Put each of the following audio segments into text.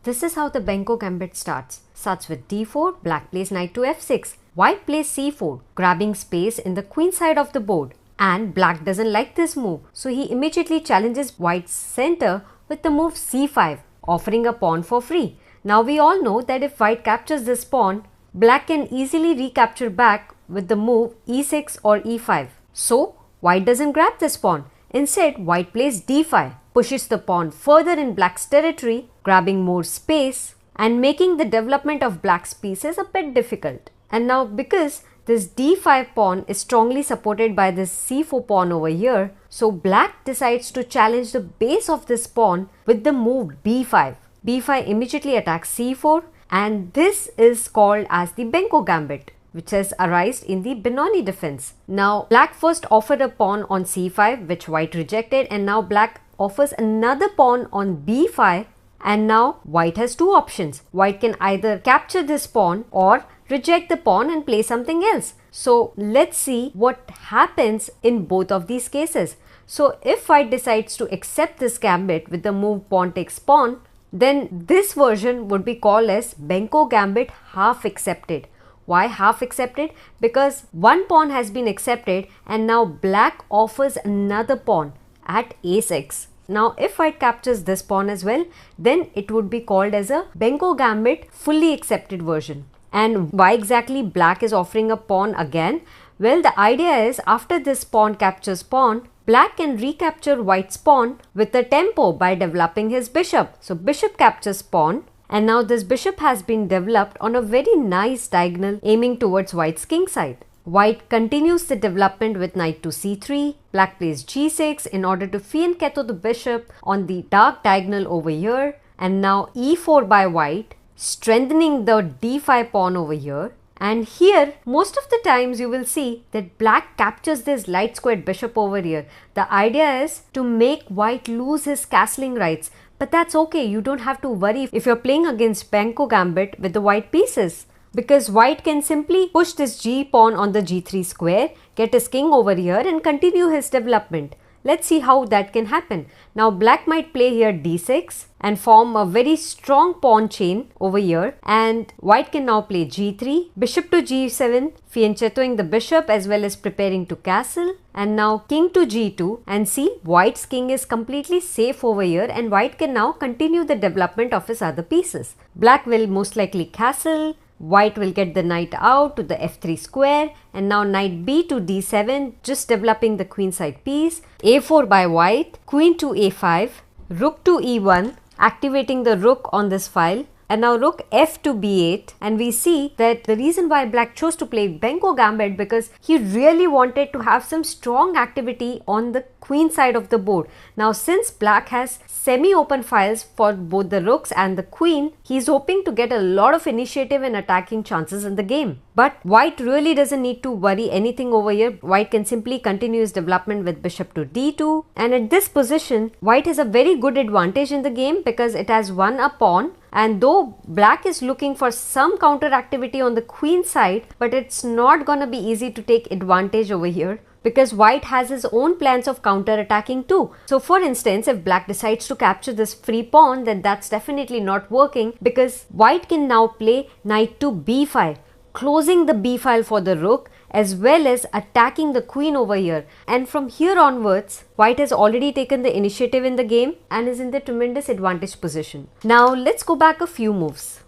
This is how the Benko Gambit starts. Starts with d4, black plays knight to f6. White plays c4, grabbing space in the queen side of the board. And black doesn't like this move, so he immediately challenges white's center with the move c5, offering a pawn for free. Now we all know that if white captures this pawn, black can easily recapture back with the move e6 or e5. So white doesn't grab this pawn. Instead, white plays d5, pushes the pawn further in black's territory, grabbing more space and making the development of black's pieces a bit difficult. And now because this d5 pawn is strongly supported by this c4 pawn over here, so black decides to challenge the base of this pawn with the move b5. b5 immediately attacks c4, and this is called as the Benko Gambit, which has arisen in the Benoni defense. Now black first offered a pawn on c5, which white rejected, and now black offers another pawn on b5, and now white has two options. White can either capture this pawn or reject the pawn and play something else. So let's see what happens in both of these cases. So if white decides to accept this gambit with the move pawn takes pawn, then this version would be called as Benko Gambit half accepted. Why half accepted? Because one pawn has been accepted and now black offers another pawn at a6. Now if white captures this pawn as well, then it would be called as a Benko Gambit fully accepted version. And why exactly black is offering a pawn again? Well, the idea is after this pawn captures pawn, black can recapture white's pawn with a tempo by developing his bishop. So bishop captures pawn, and now this bishop has been developed on a very nice diagonal aiming towards white's king side. White continues the development with knight to c3, black plays g6 in order to fianchetto the bishop on the dark diagonal over here, and now e4 by white, strengthening the d5 pawn over here. And here most of the times you will see that black captures this light squared bishop over here. The idea is to make white lose his castling rights, but that's okay. You don't have to worry if you're playing against Benko Gambit with the white pieces, because white can simply push this g pawn on the g3 square, get his king over here and continue his development. Let's see how that can happen. Now black might play here d6 and form a very strong pawn chain over here, and white can now play g3, bishop to g7, fianchettoing the bishop as well as preparing to castle, and now king to g2, and see white's king is completely safe over here and white can now continue the development of his other pieces. Black will most likely castle, white will get the knight out to the f3 square, and now knight b to d7, just developing the queen side piece, a4 by white, queen to a5, rook to e1, activating the rook on this file, and now rook f to b8. And we see that the reason why black chose to play Benko Gambit because he really wanted to have some strong activity on the queen side of the board. Now since black has semi-open files for both the rooks and the queen, he's hoping to get a lot of initiative and attacking chances in the game. But white really doesn't need to worry anything over here. White can simply continue his development with bishop to d2, and at this position white has a very good advantage in the game because it has won a pawn. And though black is looking for some counter activity on the queen side, but it's not gonna be easy to take advantage over here because white has his own plans of counter attacking too. So for instance, if black decides to capture this free pawn, then that's definitely not working because white can now play knight to b5, closing the b file for the rook as well as attacking the queen over here. And from here onwards, white has already taken the initiative in the game and is in the tremendous advantage position. Now let's go back a few moves.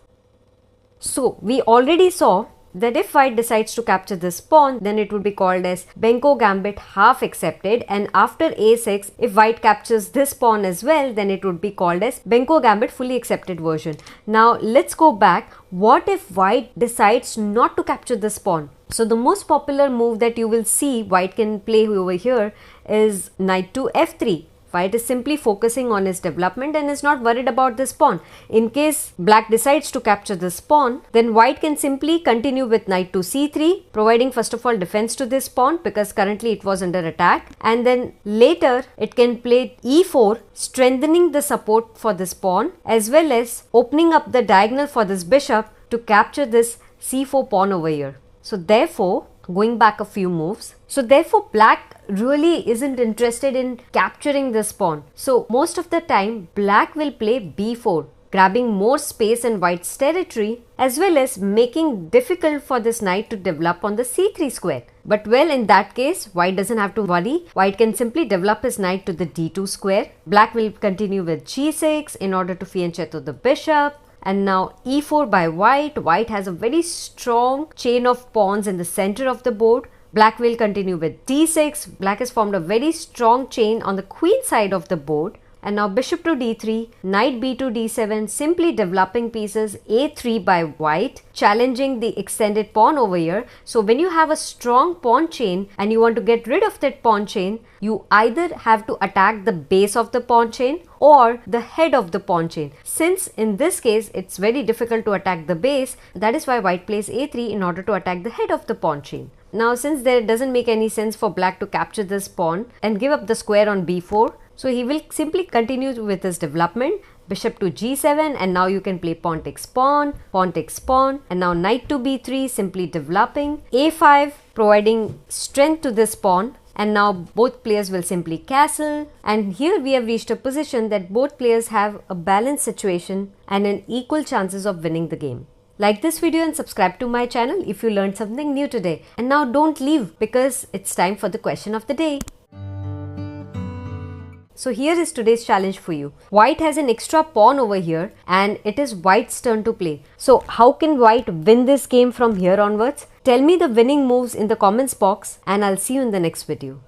So we already saw that if white decides to capture this pawn, then it would be called as Benko Gambit half accepted, and after a6, if white captures this pawn as well, then it would be called as Benko Gambit fully accepted version. Now let's go back. What if white decides not to capture this pawn? So the most popular move that you will see white can play over here is knight to f3. White is simply focusing on his development and is not worried about this pawn. In case black decides to capture this pawn, then white can simply continue with knight to c3, providing first of all defense to this pawn because currently it was under attack, and then later it can play e4, strengthening the support for this pawn as well as opening up the diagonal for this bishop to capture this c4 pawn over here. So therefore, going back a few moves, so therefore black really isn't interested in capturing this pawn. So most of the time black will play b4, grabbing more space in white's territory as well as making difficult for this knight to develop on the c3 square. But well, in that case, white doesn't have to worry. White can simply develop his knight to the d2 square. Black will continue with g6 in order to fianchetto the bishop. And now e4 by white. White has a very strong chain of pawns in the center of the board. Black will continue with d6. Black has formed a very strong chain on the queen side of the board. And now bishop to d3, knight b to d7, simply developing pieces a3 by white, challenging the extended pawn over here. So when you have a strong pawn chain and you want to get rid of that pawn chain, you either have to attack the base of the pawn chain or the head of the pawn chain. Since in this case it's very difficult to attack the base, that is why white plays a3 in order to attack the head of the pawn chain. Now since there doesn't make any sense for black to capture this pawn and give up the square on b4, so he will simply continue with his development. Bishop to g7, and now you can play pawn takes pawn, and now knight to b3, simply developing, a5, providing strength to this pawn, and now both players will simply castle. And here we have reached a position that both players have a balanced situation and an equal chances of winning the game. Like this video and subscribe to my channel if you learned something new today. And now don't leave because it's time for the question of the day. So here is today's challenge for you. White has an extra pawn over here and it is white's turn to play. So how can white win this game from here onwards? Tell me the winning moves in the comments box and I'll see you in the next video.